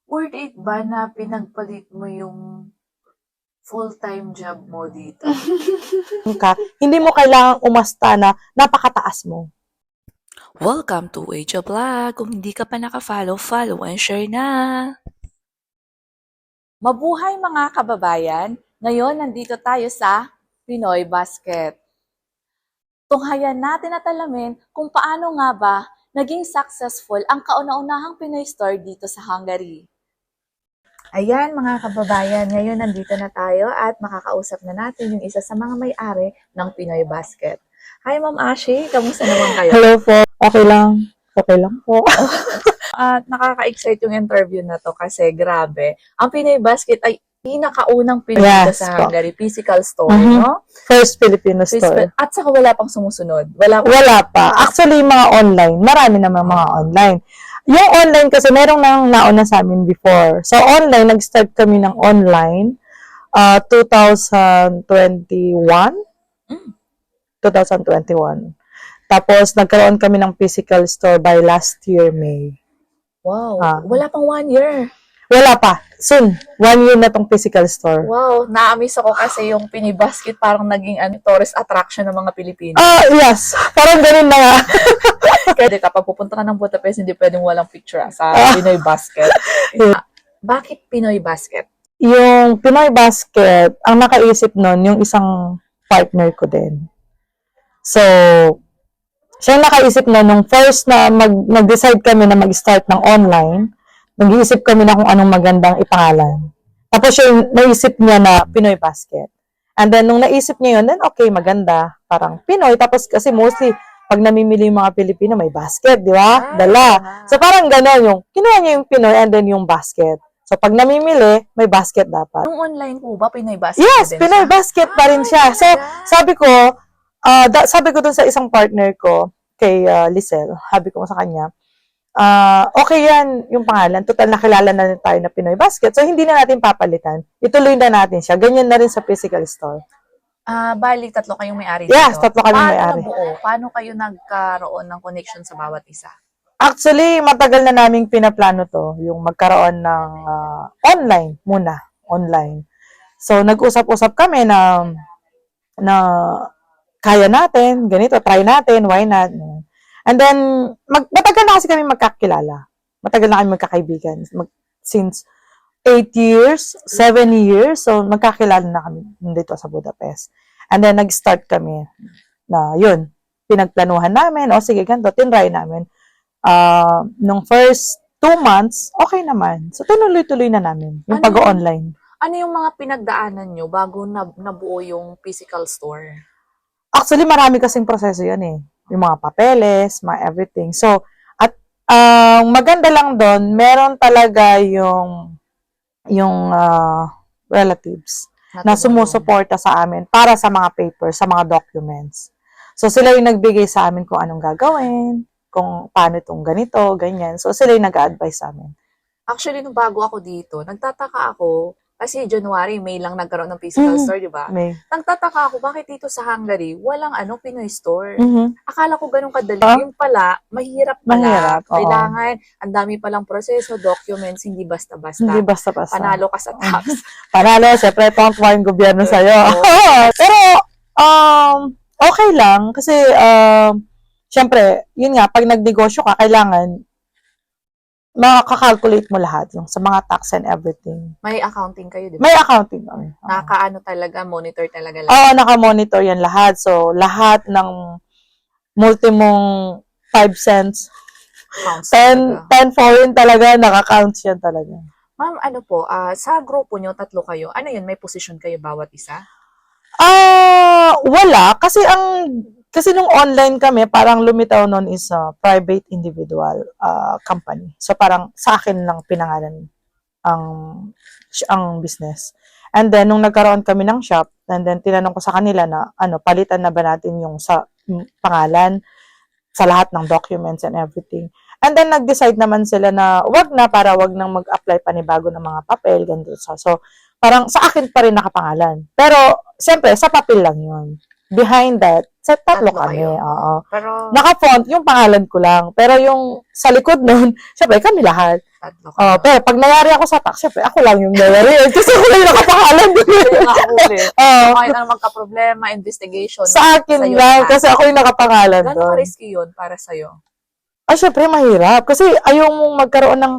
worth it ba na pinagpalit mo yung full-time job mo dito? Hindi mo kailangang umasta na napakataas mo. Welcome to Age of Vlog. Kung hindi ka pa naka-follow, follow and share na. Mabuhay mga kababayan! Ngayon, nandito tayo sa Pinoy Basket. Tunghayan natin at alamin kung paano nga ba naging successful ang kauna-unahang Pinoy store dito sa Hungary. Ayan mga kababayan, ngayon nandito na tayo at makakausap na natin yung isa sa mga may-ari ng Pinoy Basket. Hi Ma'am Ashi, kamusta naman kayo? Hello po. Okay lang. Okay lang po. At nakaka-excite yung interview na to kasi grabe. Ang Pinoy Basket ay pinakaunang Pinoy dito Yes, sa po. Hungary. Physical store, Mhm. no? First Filipino store. At saka wala pang sumusunod. Wala pa. Actually, mga online. Marami naman mga online. Yung online kasi, merong nang nauna sa amin before. So, online, nag-start kami ng online 2021. 2021. Tapos, nagkaroon kami ng physical store by last year, May. Wow, wala pang 1 year. Wala pa. Soon. 1 year na tong physical store. Wow, na-amaze ako kasi yung Pinoy Basket parang naging tourist attraction ng mga Pilipino. Yes. Parang ganun na nga. Kasi kapag pupunta ka ng Budapest, hindi pwedeng walang picture sa Pinoy Basket. Bakit Pinoy Basket? Yung Pinoy Basket, ang nakaisip nun, yung isang partner ko din. So, siya nakaisip na nung first na nag-decide kami na mag-start ng online, nag-iisip kami na kung anong magandang ipangalan. Tapos yung naisip niya na Pinoy Basket. And then, nung naisip niya yun, then okay, maganda. Parang Pinoy. Tapos kasi mostly, pag namimili yung mga Pilipino, may basket, di ba? Dala. So, parang gano'n yung, kinuha niya yung Pinoy and then yung basket. So, pag namimili, may basket dapat. Nung online po ba, Pinoy Basket Yes, din Pinoy siya? Basket pa rin siya. So, sabi ko dun sa isang partner ko, kay Lisel, sabi ko sa kanya, okay yan yung pangalan. Total, nakilala na rin tayo na Pinoy Basket. So, hindi na natin papalitan. Ituloy na natin siya. Ganyan na rin sa physical store. Bali, tatlo kayong may-ari dito. Yes, tatlo kami may-ari. Paano nabuo? Paano kayo nagkaroon ng connection sa bawat isa? Actually, matagal na naming pinaplano to, yung magkaroon ng online muna. Online. So, nag-usap-usap kami na kaya natin, ganito, try natin, why not? And then, matagal na kasi kami magkakilala. Matagal na kami magkakaibigan. Since 8 years, 7 years, so magkakilala na kami dito sa Budapest. And then, nag-start kami na yun, pinagplanuhan namin, sige, ganito, tinry namin. Nung first 2 months, okay naman. So, tuloy-tuloy na namin yung pag-online. Ano yung mga pinagdaanan nyo bago nabuo yung physical store? Actually, marami kasing proseso yan eh. Yung mga papeles, mga everything. So, at maganda lang doon, meron talaga yung relatives na sumusuporta sa amin para sa mga papers, sa mga documents. So, sila yung nagbigay sa amin kung anong gagawin, kung paano itong ganito, ganyan. So, sila yung nag-a-advise sa amin. Actually, nung bago ako dito, nagtataka ako, kasi January, May lang nagkaroon ng physical store, di ba? May. Nagtataka ako, bakit dito sa Hungary, walang Pinoy store? Mhm. Akala ko ganun kadali. Yung pala, mahirap pala. Mahirap, oo. Kailangan, ang dami palang proseso, documents, hindi basta-basta. Hindi basta-basta. Panalo ka sa tax. Panalo, syempre, tongkwa yung gobyerno sa'yo. Pero, okay lang. Kasi, syempre, yun nga, pag nagnegosyo ka, kailangan, makaka-calculate mo lahat yung sa mga tax and everything. May accounting kayo, di ba? May accounting kami. Nakaano talaga, monitor talaga lahat. Oo, naka-monitor yan lahat. So, lahat ng multi mong 5 cents, Counts 10 foreign talaga, naka-counts yan talaga. Ma'am, sa grupo nyo, tatlo kayo, ano yun, may position kayo bawat isa? Wala. Kasi nung online kami, parang lumitaw nun is a private individual company. So parang sa akin lang pinangalan ang business. And then, nung nagkaroon kami ng shop, and then tinanong ko sa kanila na, palitan na ba natin yung sa pangalan sa lahat ng documents and everything. And then, nag-decide naman sila na wag nang mag-apply panibago ng mga papel, ganito. So, parang sa akin pa rin nakapangalan. Pero, siyempre, sa papel lang yun. Behind that, Sa tatlo Tatlo kami, kayo. oo. Pero Naka-font yung pangalan ko lang. Pero yung sa likod nun, syempre kami lahat. tatlo Oh, kayo. pero pag nangyari ako sa tax, syempre ako lang yung nangyari. Kasi ako lang yung nakapangalan dun. Yung nakahuli. Oo. Kahit ang magka-problema, investigation. Sa akin sa'yo lang, lahat. kasi ako yung nakapangalan Gano'ng doon. ka-risky yun para sa'yo? Ay, syempre mahirap. Kasi ayaw mong magkaroon ng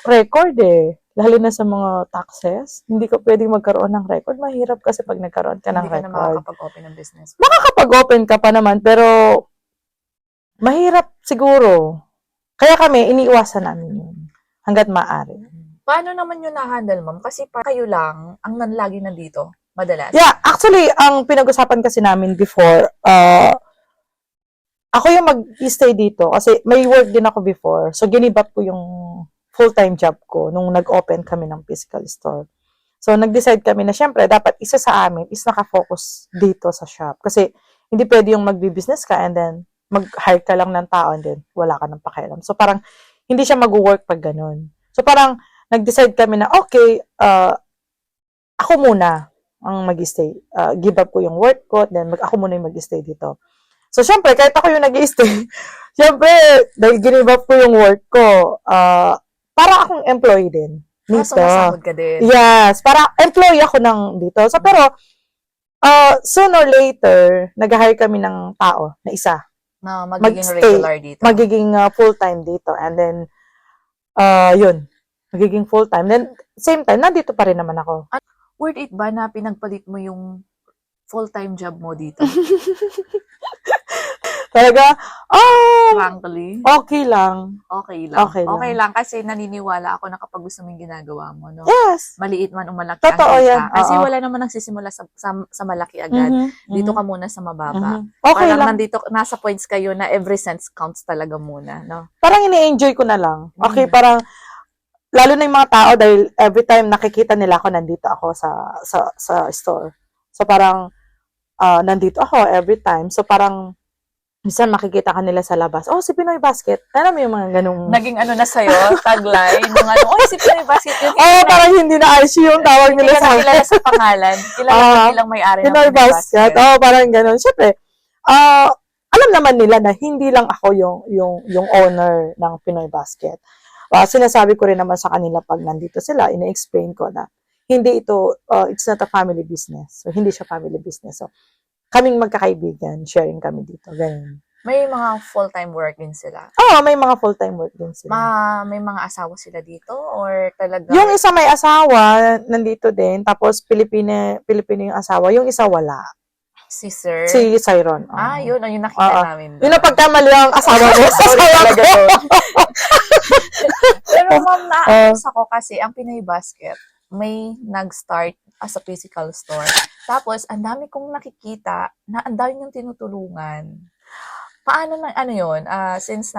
record eh. Lalo na sa mga taxes. Hindi ka pwedeng magkaroon ng record. Mahirap kasi pag nagkaroon ka ng Hindi ka na record. makakapag-open ng business. Makakapag-open ka pa naman, pero mahirap siguro. Kaya kami, iniiwasan namin yun. Hanggat maaari. Paano naman yun na-handle, ma'am? Kasi kayo lang ang lagi nandito, madalas. Yeah, actually, ang pinag-usapan kasi namin before, ako yung mag-stay dito kasi may work din ako before. So, ginibap ko yung full-time job ko nung nag-open kami ng physical store. So, nag-decide kami na syempre, dapat isa sa amin is nakafocus dito sa shop. Kasi, hindi pwede yung magbi-business ka and then mag-hire ka lang ng tao and then wala ka ng pakialam. So, parang, hindi siya mag-work pag ganun. So, parang, nag-decide kami na, okay, ako muna ang mag-stay. Give up ko yung work ko, then ako muna yung mag-stay dito. So, syempre, kahit ako yung nag-stay, syempre, dahil give up ko yung work ko, para akong employee din. Dito. Sumasahod ka din. Yes, para employee ako ng dito. So, pero, sooner or later, nag-hire kami ng tao na isa. Na magiging Mag-stay. regular dito. Magiging full-time dito. And then, yun, magiging full-time. Then, same time, nandito pa rin naman ako. Worth it ba na pinagpalit mo yung full-time job mo dito? Talaga, Frankly, okay lang. okay lang. Okay lang. Okay lang kasi naniniwala ako na kapag gusto mo yung ginagawa mo, no? Yes. Maliit man o malaki Totoo ang kita. yan, Kasi oo. wala naman nagsisimula sa malaki agad. Dito ka muna sa mababa. Okay Parang lang. nandito, nasa points kayo na every cent counts talaga muna, no? Parang ini-enjoy ko na lang. Okay, Mm. parang, lalo na yung mga tao dahil every time nakikita nila ako, nandito ako sa store. So, parang, nandito ako every time. So, parang, minsan makikita ka nila sa labas, oh, si Pinoy Basket. Alam mo yung mga ganung... Naging ano na sa'yo, tagline, yung ano, oy, si Pinoy Basket yun. parang hindi na IC yung tawag Hindi nila ka na sa kilala sa pangalan. Kilala ka bilang may-ari ng Pinoy Basket. Parang ganun. Siyempre, alam naman nila na hindi lang ako yung owner ng Pinoy Basket. Sinasabi ko rin naman sa kanila pag nandito sila, ina-explain ko na hindi ito, it's not a family business. So, hindi siya family business. So, kaming magkakaibigan, sharing kami dito. Ganun. May mga full-time work din sila. May mga full-time work din sila. May mga asawa sila dito or talaga? Yung isa may asawa, nandito din. Tapos, Pilipino yung asawa. Yung isa wala. Si Sir? Si Cyron. Yun. Yung nakita namin. Yun ang pagkamali ang asawa mo. Sorry talaga doon. Pero ma'am, Ah. naayos ako kasi ang Pinoy Basket may nag-start as a physical store. Tapos, ang dami kong nakikita na ang dami niyong tinutulungan. Paano na, ano yun? Since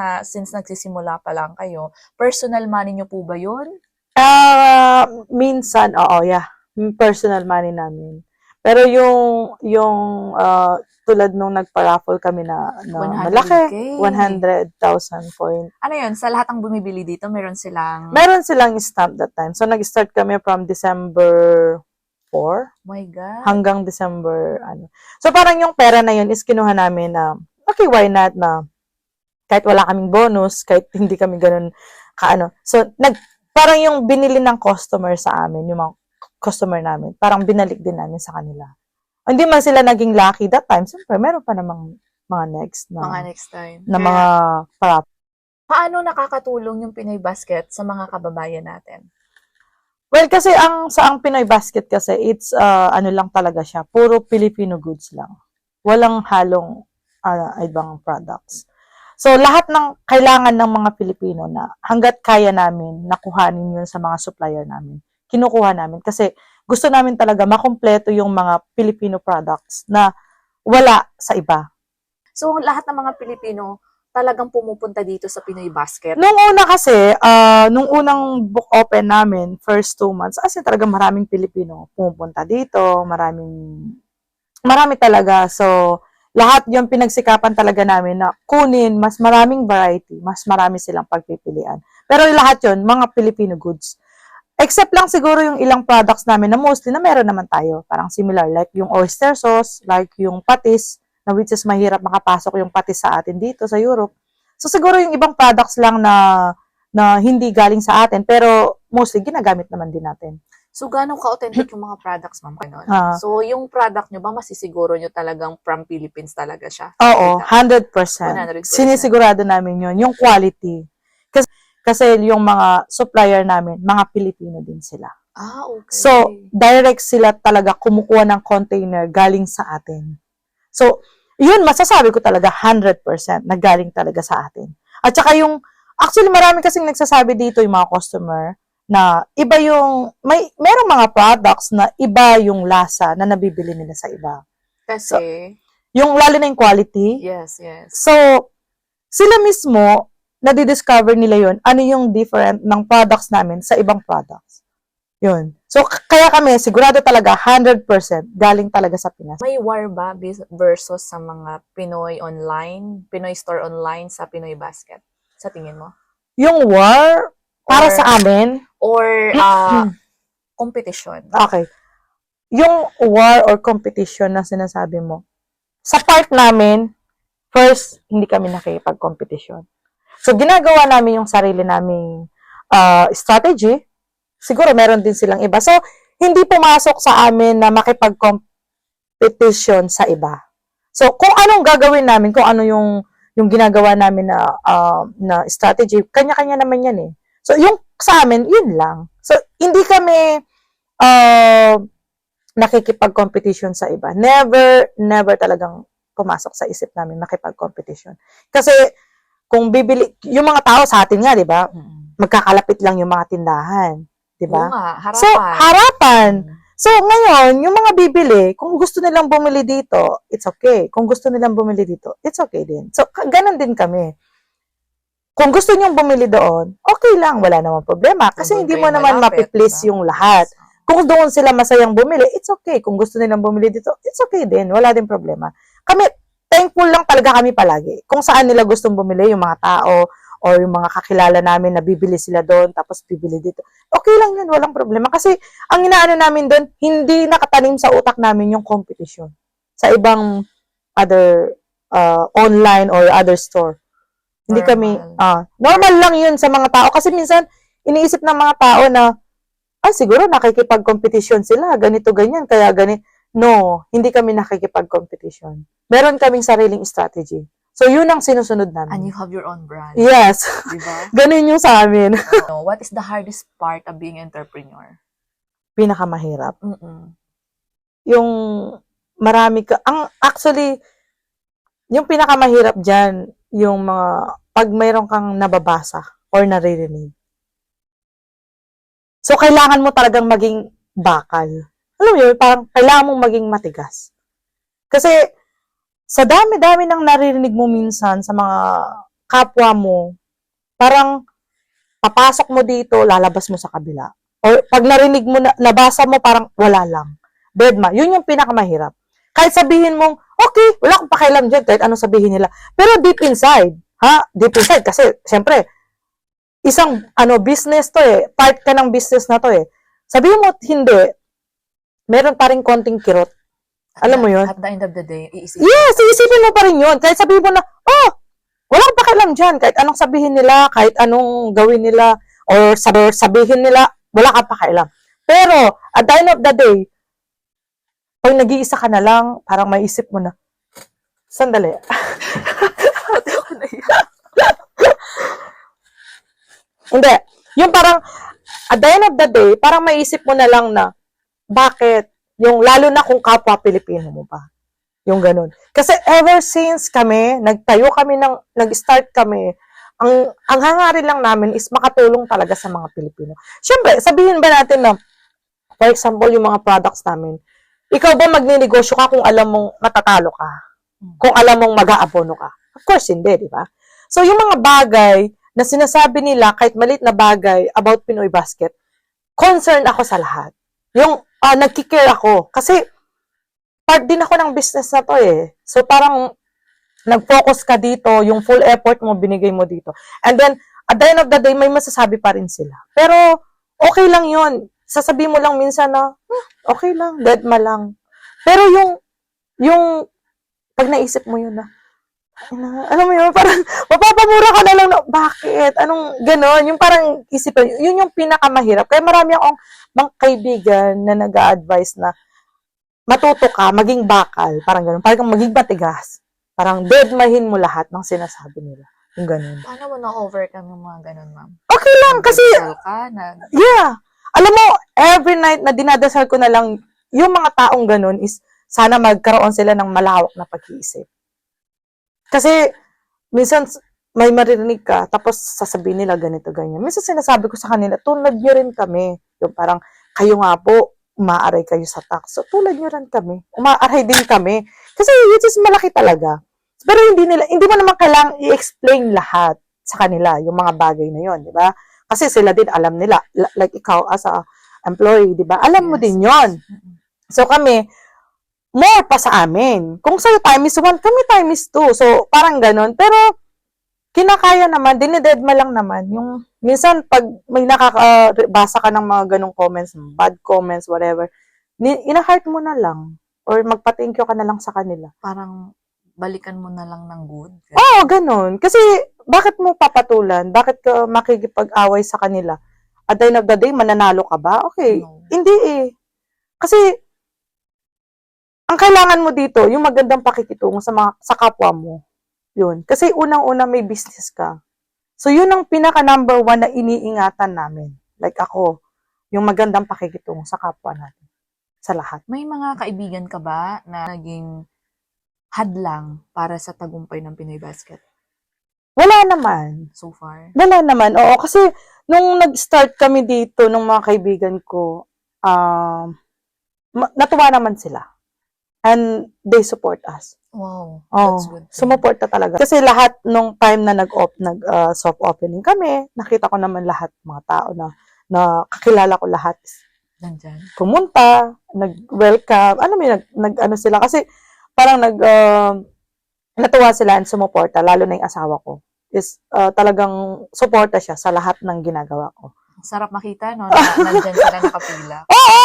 nagsisimula pa lang kayo, personal money niyo po ba yun? Minsan, yeah. Personal money namin. Pero yung tulad nung nagpa-raffle kami na 100K. malaki, 100,000 point. Ano yun? Sa lahat ng bumibili dito, meron silang... Meron silang stamp that time. So, nag-start kami from December 4 My God. hanggang December, So, parang yung pera na yun is kinuha namin na, okay, why not na kahit wala kaming bonus, kahit hindi kami ganun So, parang yung binili ng customer sa amin, yung mga customer namin, parang binalik din namin sa kanila. Hindi man sila naging lucky that time. Siyempre, meron pa namang mga next time. na mga para. Paano nakakatulong yung Pinoy Basket sa mga kababayan natin? Well, kasi ang Pinoy Basket kasi, it's, lang talaga siya. Puro Filipino goods lang. Walang halong ibang products. So, lahat ng kailangan ng mga Pilipino na hanggat kaya namin, nakuhanin yun sa mga supplier namin. Kinukuha namin. Kasi gusto namin talaga makumpleto yung mga Filipino products na wala sa iba. So, lahat ng mga Pilipino talagang pumupunta dito sa Pinoy Basket. Nung una kasi, nung unang book open namin, first 2 months, kasi talaga maraming Pilipino pumupunta dito, marami talaga. So, lahat yung pinagsikapan talaga namin na kunin mas maraming variety, mas marami silang pagpipilian. Pero lahat yun, mga Filipino goods. Except lang siguro yung ilang products namin na mostly na meron naman tayo. Parang similar, like yung oyster sauce, like yung patis, na which is mahirap makapasok yung patis sa atin dito sa Europe. So siguro yung ibang products lang na hindi galing sa atin, pero mostly ginagamit naman din natin. So, gano'ng ka-authentic yung mga products, ma'am? Ganon. Ah. So, yung product nyo ba, masisiguro nyo talagang from Philippines talaga siya? Oo, 100%. 100%. Sinisigurado namin yun, yung quality. Kasi yung mga supplier namin, mga Pilipino din sila. Ah, okay. So, direct sila talaga kumukuha ng container galing sa atin. So, yun, masasabi ko talaga 100% na galing talaga sa atin. At saka actually marami kasing nagsasabi dito yung mga customer na iba merong mga products na iba yung lasa na nabibili nila sa iba. Kasi, Yung lalo na yung quality. yes, yes. So, sila mismo, nadidiscover nila yun, ano yung different ng products namin sa ibang products. Yun. So, kaya kami, sigurado talaga, 100% galing talaga sa Pinas. May war ba versus sa mga Pinoy store online sa Pinoy Basket? Sa tingin mo? Yung war, para Or- sa amin, Or competition? okay, yung war or competition na sinasabi mo, sa part namin, first, hindi kami nakikipag-competition. So, ginagawa namin yung sarili naming strategy. Siguro, meron din silang iba. So, hindi pumasok sa amin na makipag-competition sa iba. So, kung anong gagawin namin, kung ano yung ginagawa namin na strategy, kanya-kanya naman yan eh. So, yung sa amin, yun lang. So, hindi kami nakikipag-competition sa iba. Never talagang pumasok sa isip namin makipag-competition. Kasi, kung bibili, yung mga tao sa atin nga, di ba, magkakalapit lang yung mga tindahan. Di Oo ba? nga, harapan. So, harapan. So, ngayon, yung mga bibili, kung gusto nilang bumili dito, it's okay. Kung gusto nilang bumili dito, it's okay din. So, ganun din kami. Kung gusto niyong bumili doon, okay lang, wala namang problema. Kasi Kung hindi doon mo kayo naman malapit, mapiplease diba? yung lahat. Kung doon sila masayang bumili, it's okay. Kung gusto nilang bumili dito, it's okay din. Wala din problema. Kami, thankful lang talaga kami palagi. Kung saan nila gustong bumili, yung mga tao, or yung mga kakilala namin na bibili sila doon, tapos bibili dito. Okay lang yun, walang problema. Kasi, ang inaano namin doon, hindi nakatanim sa utak namin yung competition sa ibang other online or other store. Hindi kami, normal lang yun sa mga tao. Kasi minsan, iniisip ng mga tao na, siguro nakikipag-competition sila, ganito, ganyan, kaya ganito. No, hindi kami nakikipag-competition. Meron kaming sariling strategy. So, yun ang sinusunod namin. And you have your own brand. Yes. Diba? Ganun yung sa amin. What is the hardest part of being entrepreneur? Pinakamahirap. Mm-mm. Yung marami actually, yung pinakamahirap dyan, yung pag mayroon kang nababasa or naririnig. So, kailangan mo talagang maging bakal. Alam mo yun, parang kailangan mong maging matigas. Kasi, sa dami-dami ng naririnig mo minsan sa mga kapwa mo, parang papasok mo dito, lalabas mo sa kabila. Or pag narinig mo, nabasa mo, parang wala lang. Bedma, yun yung pinakamahirap. Kahit sabihin mong, okay, wala akong pakialam dyan, kahit anong sabihin nila. Pero deep inside, deep inside, kasi, siyempre, isang, business to eh. Part ka ng business na to eh. Sabihin mo, hindi, meron pa rin konting kirot. Alam mo yun? At the end of the day, iisipin. Yes, iisipin mo pa rin yun. Kahit sabihin mo na, wala akong pakialam dyan. Kahit anong sabihin nila, kahit anong gawin nila, or sabihin nila, wala kang pakialam. Pero, at the end of the day, pag nag-iisa ka na lang, parang maisip mo na, sandali. Hindi. Yung parang, at the end of the day, parang maisip mo na lang na, bakit? Yung, lalo na kung kapwa Pilipino mo pa. Yung ganun. Kasi ever since kami, nag-start kami, ang hangarin lang namin is makatulong talaga sa mga Pilipino. Siyempre, sabihin ba natin na, for example, yung mga products namin, ikaw ba magninegosyo ka kung alam mong matatalo ka? Kung alam mong mag-aabono ka? Of course, hindi, di ba? So, yung mga bagay na sinasabi nila, kahit maliit na bagay about Pinoy Basket, concerned ako sa lahat. Yung, nagkikare ako. Kasi, part din ako ng business na to eh. So, parang, nag-focus ka dito, yung full effort mo, binigay mo dito. And then, at the end of the day, may masasabi pa rin sila. Pero, okay lang yun. Sasabihin mo lang minsan na, okay lang, deadma lang. Pero yung pag naisip mo yun na, alam mo yun, parang mapapamura ka na lang na, bakit? Anong ganon? Yung parang isipan, yun yung pinakamahirap. Kaya marami akong mga kaibigan na nag-a-advise na matuto ka, maging bakal, parang ganon. Parang maging matigas. Parang deadmahin mo lahat ng sinasabi nila. Yung ganon. Paano mo na-overcome yung mga ganun, ma'am? Okay lang, kasi, Nagdasal ka, yeah. Alam mo, every night na dinadasal ko na lang, yung mga taong ganon is, sana magkaroon sila ng malawak na pag-iisip. Kasi, minsan, may maririnig ka, tapos sasabihin nila ganito, ganyan. Minsan sinasabi ko sa kanila, tulad nyo rin kami. Yung parang, kayo nga po, umaaray kayo sa tax. So, tulad nyo rin kami. Umaaray din kami. Kasi, which is malaki talaga. Pero hindi mo naman kailangang i-explain lahat sa kanila, yung mga bagay na yon, di ba? Kasi sila din alam nila. Like ikaw as a employee, di ba? Alam mo Yes. din yon. So, kami, more pa sa amin. Kung sa'yo time is 1, kami time is 2. So, parang ganon. Pero, kinakaya naman, dinidedma lang naman. Yung, minsan, pag may nakakabasa ka ng mga ganong comments, bad comments, whatever, ina-heart mo na lang. Or magpa-thank you ka na lang sa kanila. parang balikan mo na lang ng good. Oo, ganon. Kasi, bakit mo papatulan? Bakit ka makikipag-away sa kanila? At the end of the day, mananalo ka ba? Okay. No. Hindi eh. Kasi, ang kailangan mo dito, yung magandang pakikitungo sa kapwa mo. Yun. Kasi unang-una may business ka. So, yun ang pinaka number 1 na iniingatan namin. Like ako, yung magandang pakikitungo sa kapwa natin. Sa lahat. May mga kaibigan ka ba na naging hadlang para sa tagumpay ng Pinoy Basket Wala naman. so far? Wala naman. Oo, kasi nung nag-start kami dito, nung mga kaibigan ko, natuwa naman sila. And they support us. Wow, Oh, that's good. sumuporta talaga. Kasi lahat nung time na soft opening kami, nakita ko naman lahat mga tao na kakilala ko lahat. Nandyan. Pumunta, nag-welcome, ano sila kasi parang natuwa sila and sumuporta, lalo na yung asawa ko. Is talagang suporta siya sa lahat ng ginagawa ko. Sarap makita, no? Na nandyan sila nakapila. Oo!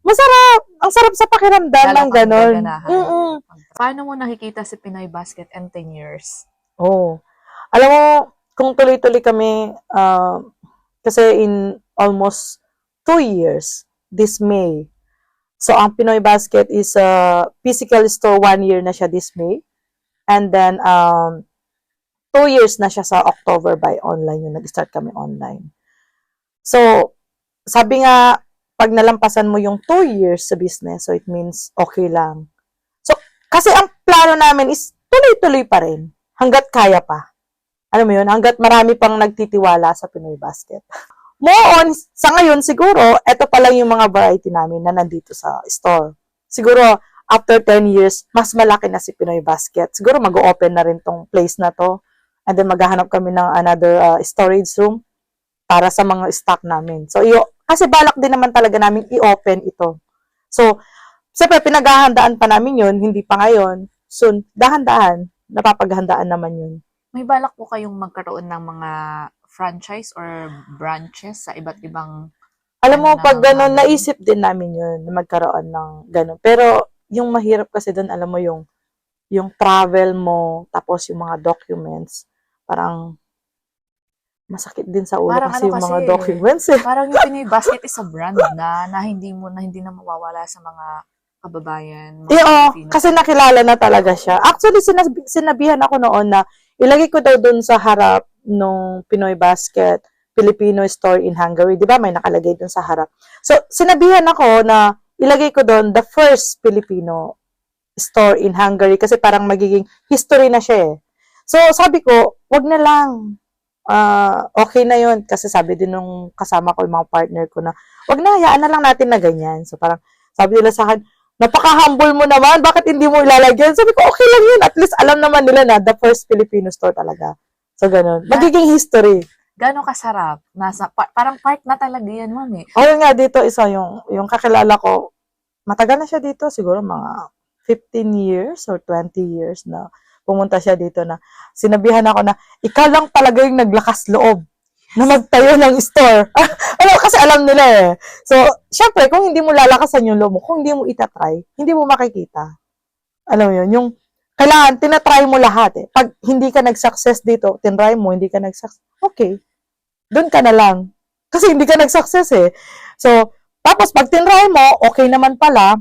Masarap! Ang sarap sa pakiramdam Lalo ng kang ganon. gaganahan. Mm-mm. Paano mo nakikita si Pinoy Basket in 10 years? Oh. Alam mo, kung tuloy-tuloy kami, kasi in almost 2 years, this May. So, ang Pinoy Basket is a physical store, 1 year na siya this May. And then, 2 years na siya sa October by online, yung nag-start kami online. So, sabi nga, pag nalampasan mo yung 2 years sa business, so it means okay lang. So, kasi ang plano namin is tuloy-tuloy pa rin hanggat kaya pa. Alam mo yun, hanggat marami pang nagtitiwala sa Pinoy Basket. More on, sa ngayon siguro, eto pa lang yung mga variety namin na nandito sa store. Siguro, after 10 years, mas malaki na si Pinoy Basket. Siguro mag-open na rin tong place na to. And then maghahanap kami ng another storage room para sa mga stock namin. So, kasi balak din naman talaga namin i-open ito. So, siyempre, pinaghahandaan pa namin yun, hindi pa ngayon. Soon, dahan-dahan, napapaghandaan naman yun. May balak po kayong magkaroon ng mga franchise or branches sa iba't ibang... Alam mo, Ano pag na, gano'n, namin? naisip din namin yun, na magkaroon ng gano'n. Pero, yung mahirap kasi doon, alam mo, yung travel mo, tapos yung mga documents, parang masakit din sa ulo Parang kasi ano yung mga kasi, documents eh. Parang yung Pinoy Basket is a brand na hindi na mawawala sa mga kababayan. Mga Pilipino. Kasi nakilala na talaga siya. Actually, sinabihan ako noon na ilagay ko daw doon sa harap nung Pinoy Basket, Filipino store in Hungary. Di ba? May nakalagay doon sa harap. So, sinabihan ako na ilagay ko doon the first Filipino store in Hungary kasi parang magiging history na siya eh. So, sabi ko, wag na lang. Okay na yun. Kasi sabi din nung kasama ko, yung mga partner ko na, wag na, hayaan na lang natin na ganyan. So, parang sabi nila sa akin, napaka-humble mo naman, bakit hindi mo ilalagyan? Sabi ko, okay lang yun. At least alam naman nila na the first Filipino store talaga. So, ganun. Magiging history. Gano'ng kasarap. Parang part na talaga yan, ma'am eh. Ayun nga, dito isa yung kakilala ko, matagal na siya dito, siguro mga 15 years or 20 years na pumunta siya dito na sinabihan ako na, ikaw lang talaga yung naglakas loob na magtayo ng store. Kasi alam nila eh. So, syempre, kung hindi mo lalakasan yung loob mo, kung hindi mo itatry, hindi mo makikita. Alam mo yun, yung Kailangan, tinatry mo lahat eh. Pag hindi ka nag-success dito, tinry mo, hindi ka nag-success, okay. Doon ka na lang. Kasi hindi ka nag-success eh. So, tapos pag tinry mo, okay naman pala,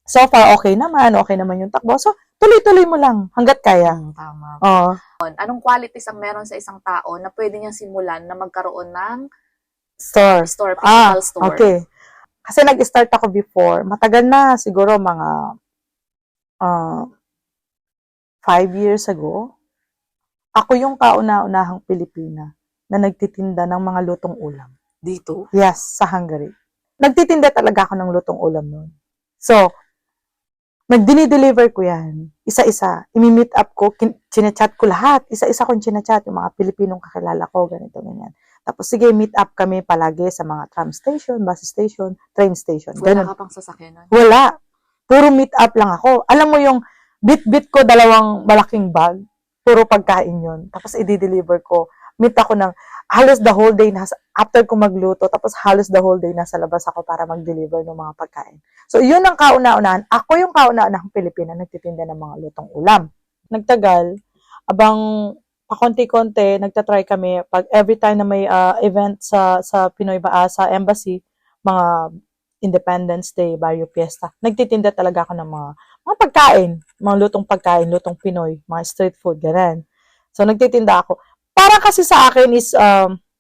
so far okay naman yung takbo. So, tuloy-tuloy mo lang hanggat kaya. Tama. Oo. Anong qualities ang meron sa isang tao na pwede niyang simulan na magkaroon ng Store. physical store? Okay. Kasi nag-start ako before. Matagal na, siguro mga 5 years ago. Ako yung kauna-unahang Pilipina na nagtitinda ng mga lutong ulam. Dito? Yes, sa Hungary. Nagtitinda talaga ako ng lutong ulam noon. So, nagdini-deliver ko yan. Isa-isa. Imi-meet up ko, chinachat ko lahat. Isa-isa kong chinachat. Yung mga Pilipinong kakilala ko, ganito, ganyan. Tapos, sige, meet up kami palagi sa mga tram station, bus station, train station. Wala Ganun. ka pang sasakyan nun? Wala. Puro meet up lang ako. Alam mo yung bit-bit ko, 2 malaking bag. Puro pagkain yun. Tapos, i-deliver ko. Meet ako ng halos the whole day after ko magluto, tapos halos the whole day nasa labas ako para mag-deliver ng mga pagkain. So, yun ang kauna-unahan. Ako yung kauna-unahang Pilipina nagtitinda ng mga lutong ulam. Nagtagal, abang pakonti-konti, nagtatry kami pag every time na may event sa Pinoy sa embassy, mga Independence Day, Barrio Fiesta, nagtitinda talaga ako ng mga pagkain, mga lutong pagkain, lutong Pinoy, mga street food, ganun. So, nagtitinda ako. Para kasi sa akin is,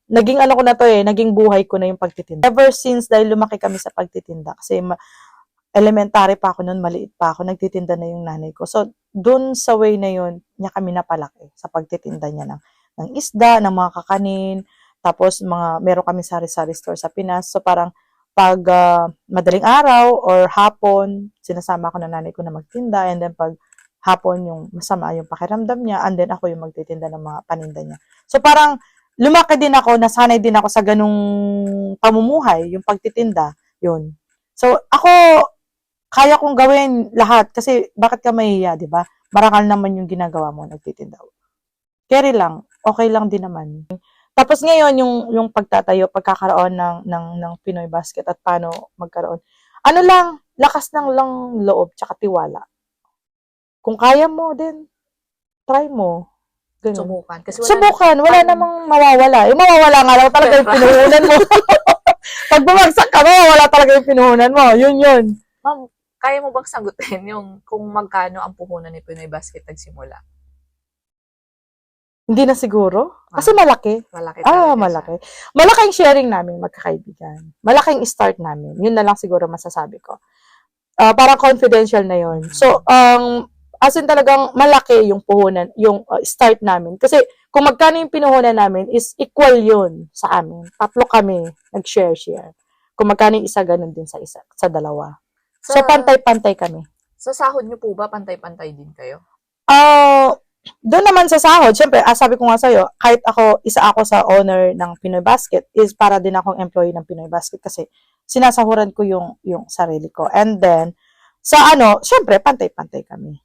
naging ano ko na to naging buhay ko na yung pagtitinda. Ever since, dahil lumaki kami sa pagtitinda, kasi elementary pa ako noon, maliit pa ako, nagtitinda na yung nanay ko. So, dun sa way na yun, niya kami napalaki sa pagtitinda niya ng isda, ng mga kakanin, tapos meron kami sari-sari store sa Pinas. So, parang, pag madaling araw or hapon, sinasama ko na nanay ko na magtinda, and then pag hapon yung masama yung pakiramdam niya, and then ako yung magtitinda ng mga paninda niya. So parang lumaki din ako, nasanay din ako sa ganung pamumuhay, yung pagtitinda, yun. So ako, kaya kong gawin lahat, kasi bakit ka mahihiya, di ba? Marangal naman yung ginagawa mo, nagtitinda. Carry lang, okay lang din naman. Tapos ngayon, yung pagtatayo, pagkakaroon ng Pinoy Basket at paano magkaroon. Ano lang, lakas ng lang loob, tsaka tiwala. Kung kaya mo din, try mo. Ganun. Subukan. Kasi Subukan, wala namang mawawala. Yung mawawala nga lang talaga yung pinuhunan mo. Pag bumagsak ka, mawawala talaga yung pinuhunan mo. Yun. Ma'am, kaya mo bang sagutin yung kung magkano ang puhunan ni Pinoy Basket nagsimula? Hindi na siguro. Kasi malaki. Malaki talaga Malaki. Malaking sharing namin magkakaibigan. Malaking start namin. Yun na lang siguro masasabi ko. Parang confidential na yun. So, as in talagang malaki yung puhunan, yung start namin. Kasi kung magkano yung pinuhunan namin is equal yun sa amin. 3 kami nag-share. Kung magkano yung isa, ganun din sa isa, sa dalawa. So, pantay-pantay kami. Sa sahod niyo po ba, pantay-pantay din kayo? Doon naman sa sahod, syempre, sabi ko nga sa'yo, kahit isa ako sa owner ng Pinoy Basket, is para din akong employee ng Pinoy Basket kasi sinasahuran ko yung sarili ko. And then, syempre, pantay-pantay kami.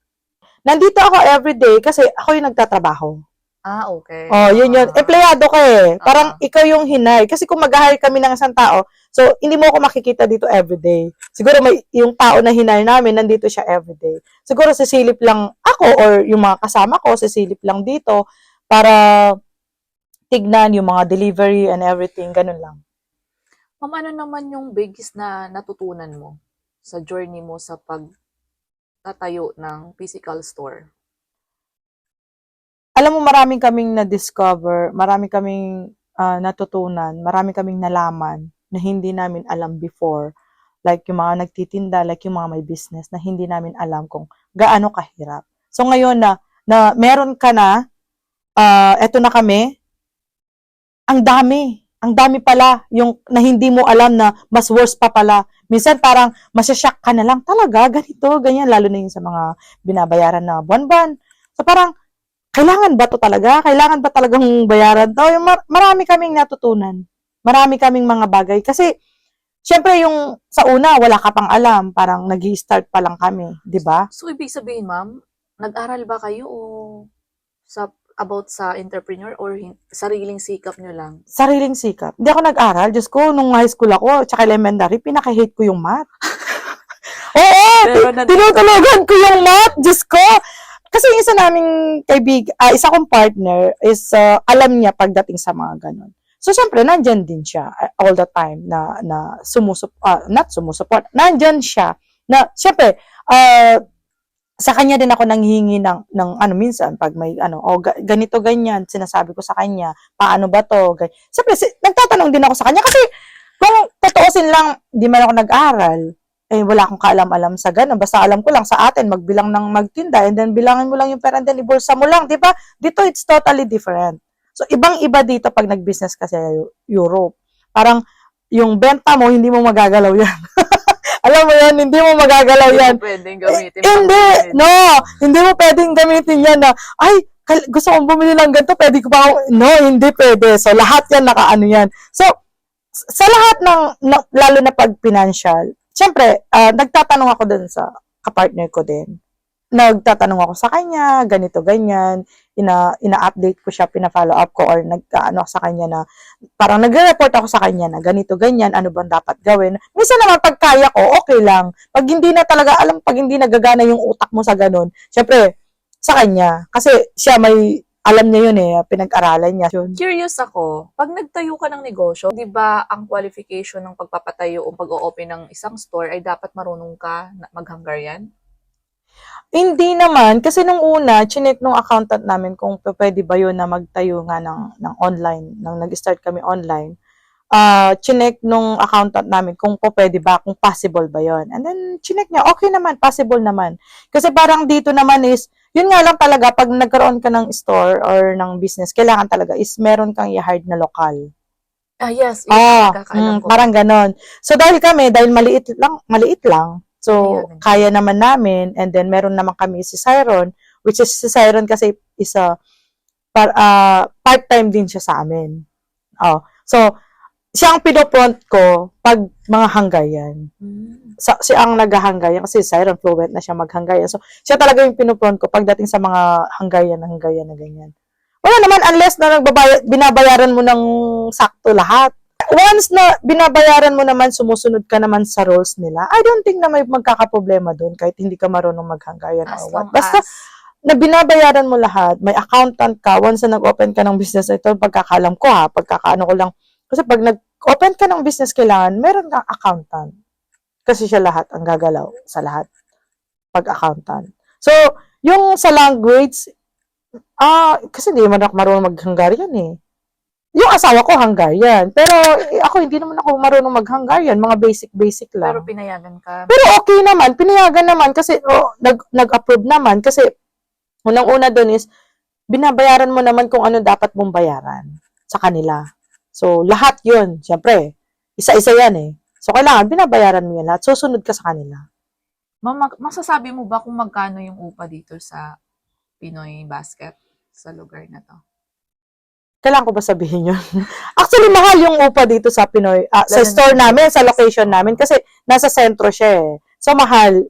Nandito ako everyday kasi ako yung nagtatrabaho. Okay. Yun. Empleyado ka Parang ikaw yung hinay. Kasi kung mag-hire kami ng isang tao, so hindi mo ako makikita dito everyday. Siguro yung tao na hinay namin, nandito siya everyday. Siguro sisilip lang ako or yung mga kasama ko, sisilip lang dito para tignan yung mga delivery and everything. Ganun lang. Ma'am, ano naman yung biggest na natutunan mo sa journey mo sa pagtatayo ng physical store? Alam mo, maraming kaming na-discover, maraming kaming natutunan, maraming kaming nalaman na hindi namin alam before. Like yung mga nagtitinda, like yung mga may business na hindi namin alam kung gaano kahirap. So ngayon na meron ka na, eto na kami, ang dami pala yung na hindi mo alam na mas worse pa pala. Minsan parang masashock ka na lang, talaga, ganito, ganyan, lalo na yung sa mga binabayaran na buwan-buwan. So parang, kailangan ba to talaga? Kailangan ba talagang bayaran to? Marami kaming natutunan. Marami kaming mga bagay. Kasi, syempre yung sa una, wala ka pang alam. Parang nag-i-start pa lang kami. Di ba? So, ibig sabihin, ma'am, nag-aral ba kayo o about sa entrepreneur or sariling sikap nyo lang? Sariling sikap. Hindi ako nag-aral. Diyos ko, nung high school ako, tsaka elementary, pinaka-hate ko yung math. Oo! Tinutulugan ko yung math! Diyos ko! kasi yung isa naming isa kong partner is alam niya pagdating sa mga ganun. So, syempre, nandyan din siya all the time na not sumusuport. Nandyan siya na, syempre, sa kanya din ako nanghihingi ng minsan, pag may, ganito, ganyan, sinasabi ko sa kanya, paano ba to? Syempre, nagtatanong din ako sa kanya kasi, kung totoosin lang, di man ako nag-aral, wala akong kaalam-alam sa ganun. Basta alam ko lang sa atin, magbilang ng magtinda, and then bilangin mo lang yung pera, and then ibulsa mo lang, di ba? Dito, it's totally different. So, ibang-iba dito pag nag-business ka sa Europe. Parang, yung benta mo, hindi mo magagalaw yan. Alam mo yan, hindi mo magagalaw yan. Hindi mo pwedeng gamitin. Hindi, no, hindi mo pwedeng gamitin yan na, ay, gusto kong bumili lang ganito, pwede ko ba no, hindi pwede. So, lahat yan, nakaano yan. So, sa lahat lalo na pag financial, syempre, nagtatanong ako dun sa kapartner ko din. Nagtatanong ako sa kanya, ganito, ganyan, ina-update ko siya, pina-follow up ko, or sa kanya na, parang nagre-report ako sa kanya na ganito, ganyan, ano bang dapat gawin. Minsan naman, pag kaya ko, okay lang. Pag hindi na talaga, pag hindi nagagana yung utak mo sa ganun, syempre, sa kanya. Kasi siya alam niya yun pinag-aralan niya. Yun. Curious ako, pag nagtayo ka ng negosyo, di ba ang qualification ng pagpapatayo o pag-o-open ng isang store ay dapat marunong ka na mag-Hungarian? Hindi naman, kasi nung una, chinek nung accountant namin kung pwede ba yun na magtayo nga ng online, nang nag-start kami online. Chinek nung accountant namin kung pwede ba, kung possible ba yun. And then, chinek niya, okay naman, possible naman. Kasi parang dito naman is, yun nga lang talaga, pag nagkaroon ka ng store or ng business, kailangan talaga is meron kang i-hire na lokal. Yes. Nakakaalam ko. Parang ganon. So, dahil maliit lang, so, kaya naman namin, and then meron naman kami si Siron, which is si Siron kasi part-time din siya sa amin. So, siya ang pinopront ko pag mga Hungarian. Siya ang nag-Hungarian kasi Siron fluent na siya mag-Hungarian. So, siya talaga yung pinopront ko pagdating sa mga Hungarian na ganyan. Wala naman unless na binabayaran mo ng sakto lahat. Once na binabayaran mo naman, sumusunod ka naman sa rules nila, I don't think na may magkakaproblema doon kahit hindi ka marunong mag-Hungarian or what. Basta, na binabayaran mo lahat, may accountant ka, once na nag-open ka ng business, ito pagkakalam ko pagkakaano ko lang, kasi pag nag-open ka ng business, kailangan, meron kang accountant. Kasi siya lahat ang gagalaw sa lahat pag-accountant. So, yung sa language, kasi hindi naman ako marunong mag-Hungarian Yung asawa ko Hungarian. Pero ako, hindi naman ako marunong mag-Hungarian. Mga basic lang. Pero pinayagan ka. Pero okay naman. Pinayagan naman kasi nag-approve naman. Kasi unang-una doon is, binabayaran mo naman kung ano dapat mong bayaran sa kanila. So, lahat yun, siyempre, isa-isa yan So, kailangan, binabayaran mo yan lahat. Susunod ka sa kanila. Ma'am, masasabi mo ba kung magkano yung upa dito sa Pinoy Basket sa lugar na to? Kailangan ko ba sabihin yun? Actually, mahal yung upa dito sa Pinoy, sa store namin, sa location namin, kasi nasa sentro siya So, mahal.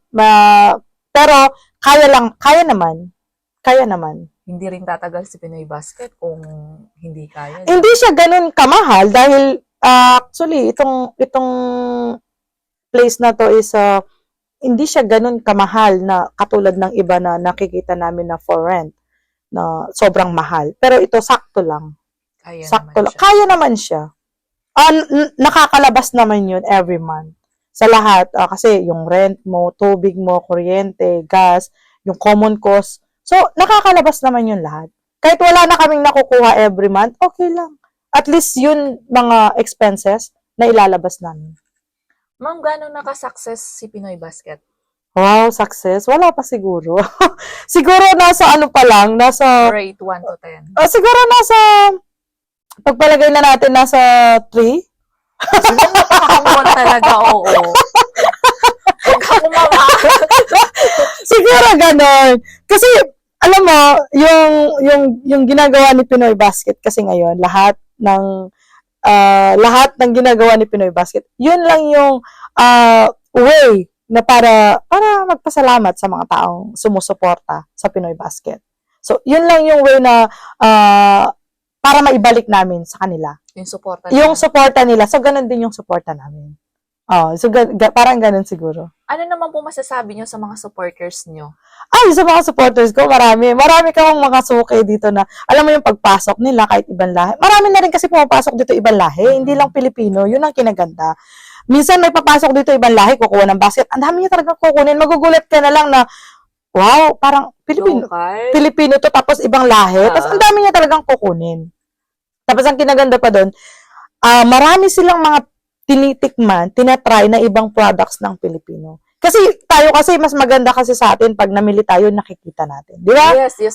Pero, kaya naman. Hindi rin tatagal si Pinoy Basket kung hindi kaya. Hindi siya ganun kamahal dahil actually itong place na to is hindi siya ganun kamahal na katulad ng iba na nakikita namin na for rent na sobrang mahal. Pero ito sakto lang. Kaya naman siya. Nakakalabas naman yun every month. Sa lahat kasi yung rent mo, tubig mo, kuryente, gas, yung common cost. So, nakakalabas naman yun lahat. Kahit wala na kaming nakukuha every month, okay lang. At least yun mga expenses na ilalabas namin. Ma'am, gano'ng naka-success si Pinoy Basket? Wow, success? Wala pa siguro. Siguro nasa pa lang, nasa... Rate 1 to 10. Siguro nasa... Pagpalagay na natin, nasa 3? Siguro napakakuha talaga, oo. Siguro ganon. Kasi, alam mo, yung ginagawa ni Pinoy Basket kasi ngayon, lahat ng ginagawa ni Pinoy Basket, yun lang yung way na para magpasalamat sa mga taong sumusuporta sa Pinoy Basket. So, yun lang yung way na para maibalik namin sa kanila. Yung suporta Yung suporta nila. So, ganun din yung suporta namin. Oh, so parang ganun siguro. Ano naman po masasabi nyo sa mga supporters nyo? Ay, sa mga supporters ko, marami. Marami kang mga suki dito na, alam mo yung pagpasok nila kahit ibang lahi. Marami na rin kasi pumapasok dito ibang lahi, hindi lang Pilipino. Yun ang kinaganda. Minsan may papasok dito ibang lahi, kukuha ng basket. Ang dami niya talagang kukunin. Magugulat ka na lang na, wow, parang Pilipino. Local? Pilipino to, tapos ibang lahi. Tapos ang dami niya talagang kukunin. Tapos ang kinaganda pa doon, marami silang mga tinitikman, tinatry na ibang products ng Pilipino. Kasi tayo kasi, mas maganda kasi sa atin pag namili tayo, nakikita natin. Di ba? Yes, yes.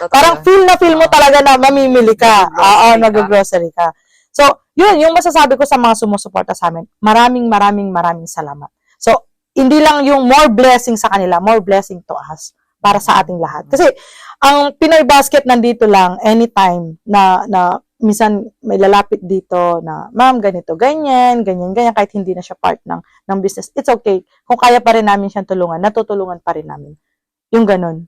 Parang feel mo talaga na mamimili ka. Nag-grocery ka. Nag-grocery ka. So, yun, yung masasabi ko sa mga sumusuporta sa amin, maraming salamat. So, hindi lang yung more blessing sa kanila, more blessing to us para sa ating lahat. Kasi, ang Pinoy Basket nandito lang anytime na minsan may lalapit dito na, ma'am, ganito, ganyan, kahit hindi na siya part ng business. It's okay. Kung kaya pa rin namin siyang tulungan, natutulungan pa rin namin. Yung ganun.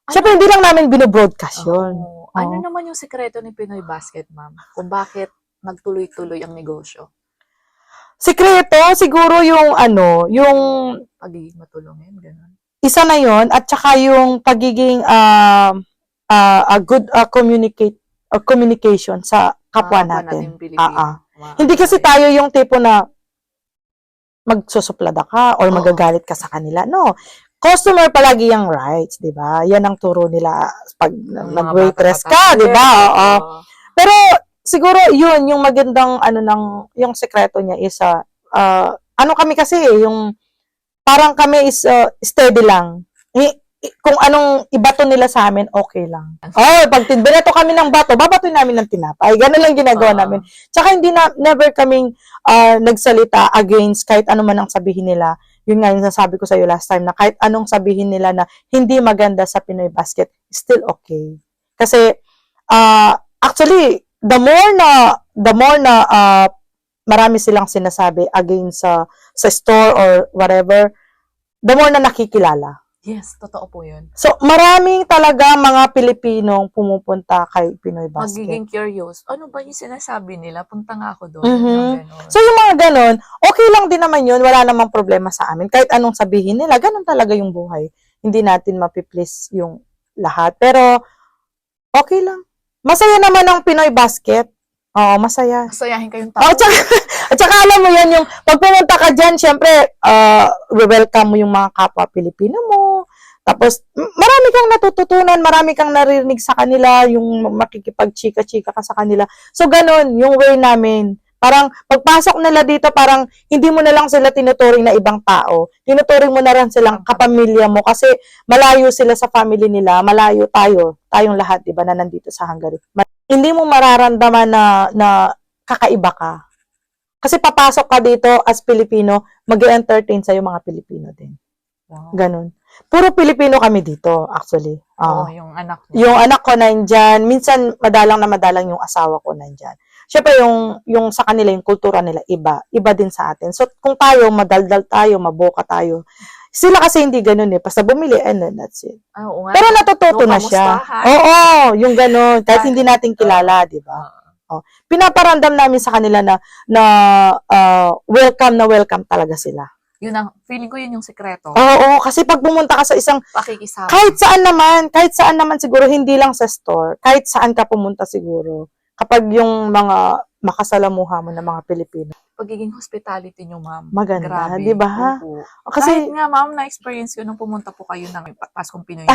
Siyempre, hindi lang namin binobroadcast yun. Ano naman yung sekreto ni Pinoy Basket, ma'am? Kung bakit nagtuloy-tuloy ang negosyo? Sikreto, siguro yung yung Pagiging matulungin, gano'n. isa na yon at saka yung pagiging a good communication sa kapwa natin. Hindi kasi tayo yung tipo na magsusuplada ka or magagalit ka sa kanila. No. Customer palagi yung rights, 'di ba? Yan ang turo nila pag nag-waitress ka, 'di ba? Pero siguro yun yung magandang yung sekreto niya is kami kasi yung parang kami is steady lang. Kung anong ibato nila sa amin, okay lang. Pag binato kami ng bato, babatoy namin ng tinapay. Ganun lang ginagawa namin. Tsaka never kaming nagsalita against kahit ano man ang sabihin nila. Yun nga yung nasabi ko sa iyo last time na kahit anong sabihin nila na hindi maganda sa Pinoy Basket, still okay. Kasi, actually, the more na marami silang sinasabi against sa store or whatever, the more na nakikilala. Yes, totoo po yun. So, maraming talaga mga Pilipinong pumupunta kay Pinoy Basket. Magiging curious. Ano ba yung sinasabi nila? Punta nga ako doon. So, yung mga ganon, okay lang din naman yun. Wala namang problema sa amin. Kahit anong sabihin nila, ganon talaga yung buhay. Hindi natin mapiplease yung lahat. Pero, okay lang. Masaya naman ang Pinoy Basket. Oo, masaya. Masayahin kayong tao. At saka alam mo yan, yung pag pumunta ka dyan, syempre, welcome mo yung mga kapwa Pilipino mo. Tapos, marami kang natututunan, marami kang naririnig sa kanila, yung makikipag-chika-chika ka sa kanila. So, ganun, yung way namin. Parang, pagpasok nila dito, parang, hindi mo na lang sila tinuturing na ibang tao. Tinuturing mo na rin silang kapamilya mo kasi malayo sila sa family nila, malayo tayong lahat, di ba, na nandito sa Hungary. Hindi mo mararamdaman na kakaiba ka. Kasi papasok ka dito as Pilipino, mag-entertain sa'yo mga Pilipino din. Wow. Ganun. Puro Pilipino kami dito, actually. Yung anak niya. Yung anak ko nandyan. Minsan, madalang yung asawa ko nandyan. Siyempre, yung sa kanila, yung kultura nila, iba. Iba din sa atin. So, kung tayo, madaldal tayo, maboka tayo, sila kasi hindi ganun eh. Basta bumili, and then that's it. Pero natututo na siya. Oo, yung ganun. Kahit hindi natin kilala, di ba? Pinaparandam namin sa kanila na welcome talaga sila. Yun ang, feeling ko yun yung sekreto. Oo, kasi pag pumunta ka sa isang, Pakikisama. kahit saan naman siguro, hindi lang sa store, kahit saan ka pumunta siguro, kapag yung mga makasalamuha mo ng mga Pilipino. Pagiging hospitality nyo, ma'am. Maganda, Grabe. di ba? Kasi, kahit nga, ma'am, na-experience ko nung pumunta po kayo ng Paskong Pinoy.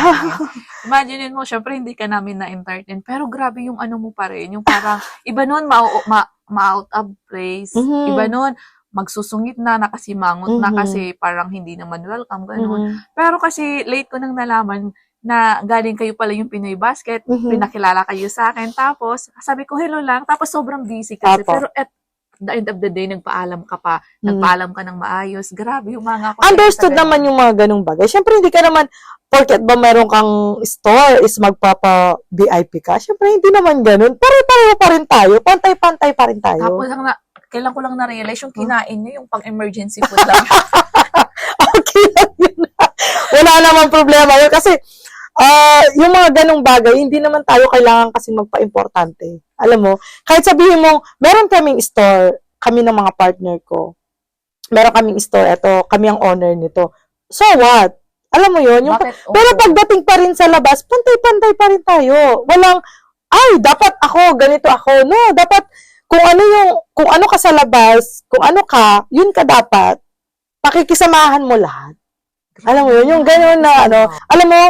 Imagine mo, syempre, hindi ka namin na-entertain. Pero grabe yung ano mo pa rin. Yung parang, iba nun, ma-out of place. Iba nun, magsusungit na, nakasimangot na kasi parang hindi naman welcome, gano'n. Pero kasi late ko nang nalaman na galing kayo pala yung Pinoy Basket, pinakilala kayo sa akin, tapos sabi ko hello lang, tapos sobrang busy kasi. Pero at the end of the day, nagpaalam ka pa, nagpaalam ka ng maayos, grabe yung mga understood naman yung mga ganung bagay. Siyempre, hindi ka naman, porket ba meron kang store is magpapa-VIP ka? Siyempre, hindi naman ganun. Pare-pareho pa rin tayo, pantay-pantay pa rin tayo. Tapos kailan ko lang na-realize yung kinain niyo, yung pang-emergency food lang. Okay lang yun. Wala namang problema yun. Kasi, yung mga ganong bagay, hindi naman tayo kailangan kasing magpa-importante. Alam mo, kahit sabihin mo, meron kaming store, kami ng mga partner ko, meron kaming store, eto, kami ang owner nito. So what? Alam mo yun? Bakit? Pero pagdating pa rin sa labas, pantay-pantay pa rin tayo. Walang, ay, dapat ako, ganito ako. No, dapat, kung ano ka sa labas, kung ano ka, yun ka dapat. Pakikisamahan mo lahat. Alam mo yun? Yung gano'n na, alam mo,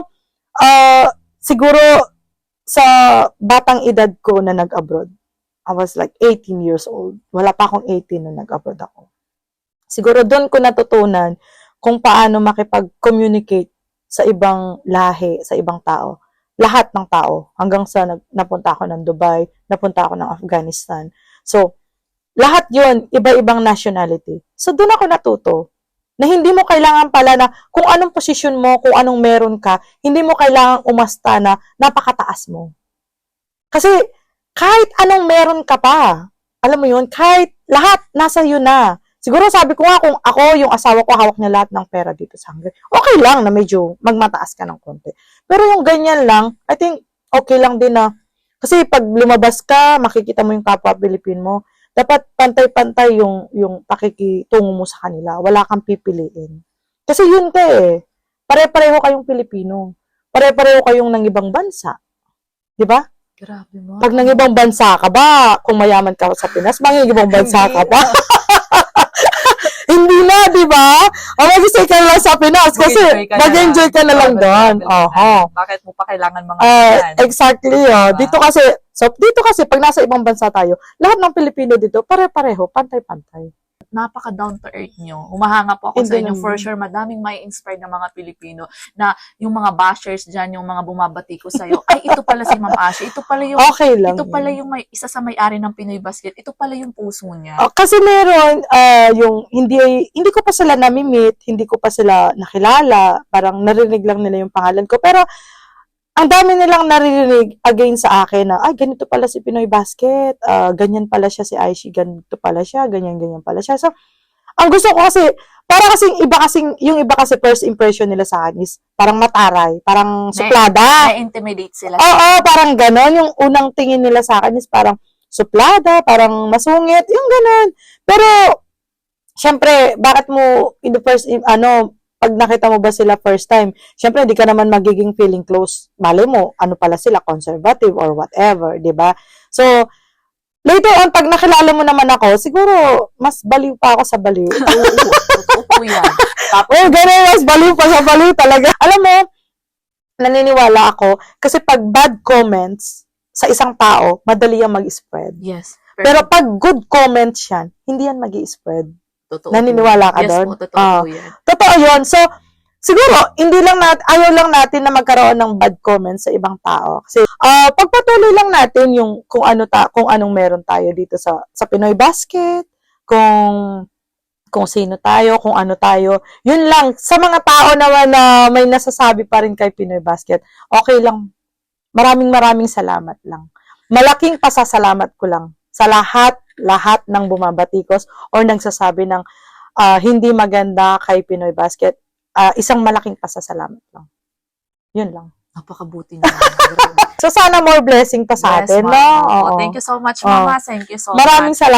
siguro, sa batang edad ko na nag-abroad, I was like 18 years old. Wala pa akong 18 na nag-abroad ako. Siguro doon ko natutunan kung paano makipag-communicate sa ibang lahi, sa ibang tao. Lahat ng tao. Hanggang sa napunta ako ng Dubai, napunta ako ng Afghanistan. So, lahat yun, iba-ibang nationality. So, doon ako natuto na hindi mo kailangan pala na kung anong posisyon mo, kung anong meron ka, hindi mo kailangan umasta na napakataas mo. Kasi, kahit anong meron ka pa, alam mo yun, kahit lahat nasa yun na. Siguro sabi ko nga kung ako, yung asawa ko, hawak niya lahat ng pera dito sa Hungary, okay lang na medyo magmataas ka ng konti. Pero yung ganyan lang, I think okay lang din na, kasi pag lumabas ka, makikita mo yung kapwa Pilipino mo, dapat pantay-pantay yung pakikitungo mo sa kanila. Wala kang pipiliin. Kasi yun ka eh. Pare-pareho kayong Pilipino. Pare-pareho kayong ng ibang bansa. Di ba? Grabe mo. Pag ng ibang bansa ka ba, kung mayaman ka sa Pinas, ibang bansa ka ba? Hindi na, di ba? O mag-stay ka lang sa Pinas kasi mag-enjoy ka na lang doon. Oho. Bakit mo pa kailangan mga yan? Exactly. Diba? Dito kasi, pag nasa ibang bansa tayo, lahat ng Pilipino dito, pare-pareho, pantay-pantay. Napaka down to earth nyo. Humahanga po ako sa Hindi inyo. naman. For sure, madaming may inspire ng mga Pilipino na yung mga bashers dyan, yung mga bumabati ko sa'yo, ay, ito pala si Ma'am Ashley. Ito pala yung, Okay lang. ito pala yung isa sa may-ari ng Pinoy Basket. Ito pala yung puso niya. Kasi meron, yung hindi ko pa sila nami-meet, hindi ko pa sila nakilala, parang narinig lang nila yung pangalan ko. Pero, ang dami nilang naririnig again sa akin na, ay, ganito pala si Pinoy Basket, ganyan pala siya si Aishi, ganito pala siya, ganyan pala siya. So, ang gusto ko kasi, yung iba kasi first impression nila sa akin is, parang mataray, parang suplada. Na-intimidate sila. Oo, parang ganon. Yung unang tingin nila sa akin is parang suplada, parang masungit, yung ganon. Pero, syempre, bakit mo, in the first, pag nakita mo ba sila first time, syempre, di ka naman magiging feeling close. Malay mo, ano pala sila, conservative or whatever, di ba? So, later on, pag nakilala mo naman ako, siguro, mas baliw pa ako sa baliw. Totoo po yan. Ganun, mas baliw pa sa baliw talaga. Alam mo, naniniwala ako, kasi pag bad comments sa isang tao, madali yan mag-spread. Yes. Pero pag good comments yan, hindi yan mag-i-spread. Totoo Naniniwala ka yes, doon? Po, totoo po yan. Totoo yun. So, siguro, ayaw lang natin na magkaroon ng bad comments sa ibang tao. Kasi, pagpatuloy lang natin yung kung anong meron tayo dito sa Pinoy Basket, kung sino tayo, kung ano tayo. Yun lang. Sa mga tao naman na may nasasabi pa rin kay Pinoy Basket, okay lang. Maraming salamat lang. Malaking pasasalamat ko lang sa lahat ng bumabatikos or nagsasabi ng hindi maganda kay Pinoy Basket. Isang malaking pasasalamat lang. Yun lang. Napakabuti naman. So, sana more blessing pa sa atin, Ma'am. no? Oo. Oo. Thank you so much, Mama. Thank you so much. Maraming salamat.